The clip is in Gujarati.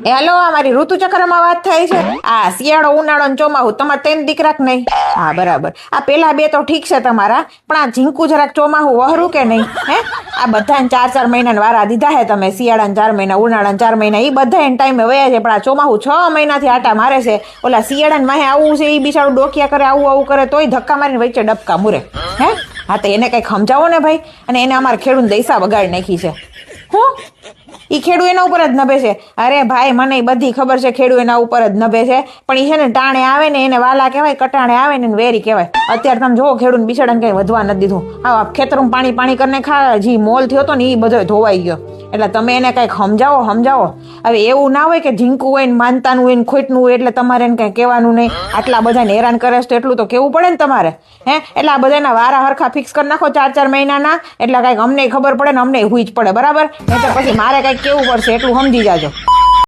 હેલો, અમારી ઋતુચક્રમાં વાત થાય છે. આ શિયાળો, ઉનાળો ને ચોમાસું તમારે 3 દીકરા કે નહીં? હા બરાબર. આ પેલા 2 તો ઠીક છે તમારા, પણ આ ઝીંકુ જરાક ચોમાસું વહરું કે નહીં? હે, આ બધાને 4-4 મહિનાના વારા દીધા હે તમે. શિયાળાના 4 મહિના, ઉનાળાના 4 મહિના, એ બધા એને ટાઈમે વયા છે. પણ આ ચોમાસું 6 મહિનાથી આટા મારે છે. ઓલા શિયાળાને વાહે આવવું છે, એ બિચારું ડોકિયા કરે, આવું કરે, તોય ધક્કા મારીને વચ્ચે ડબકા મુરે. હે, હા તો એને કંઈક સમજાવો ને ભાઈ. અને એને અમારા ખેડૂત દૈસા બગાડી નાખી છે. હું ઈ ખેડૂ એના ઉપર જ નભે છે. અરે ભાઈ, મને બધી ખબર છે, ખેડૂ એના ઉપર જ નભે છે. પણ એ છે ને ટાણે આવે ને એને વાલા કહેવાય, કટાણે આવે ને વેરી કહેવાય. અત્યારે તમે જોવો ખેડૂત બિચારાને કંઈ વધવા નથી દીધું. હા, ખેતરમાં પાણી કરીને ખા જી મોલ થયો હતો ને એ બધો ધોવાઈ ગયો. એટલે તમે એને કંઈક સમજાવો. હવે એવું ના હોય કે ઝીંકું હોય ને માનતાનું હોય ને ખોટનું હોય એટલે તમારે એને કંઈ કહેવાનું નહીં. આટલા બધાને હેરાન કરે છે તો એટલું તો કહેવું પડે ને તમારે. હે, એટલે આ બધાના વારા હરખા ફિક્સ કરી નાખો 4-4 મહિનાના. એટલે કંઈક અમને ખબર પડે ને અમને હુઈ જ પડે, બરાબર? નહીં તો પછી મારે કંઈક કેવું પડશે, એટલું સમજી જાજો.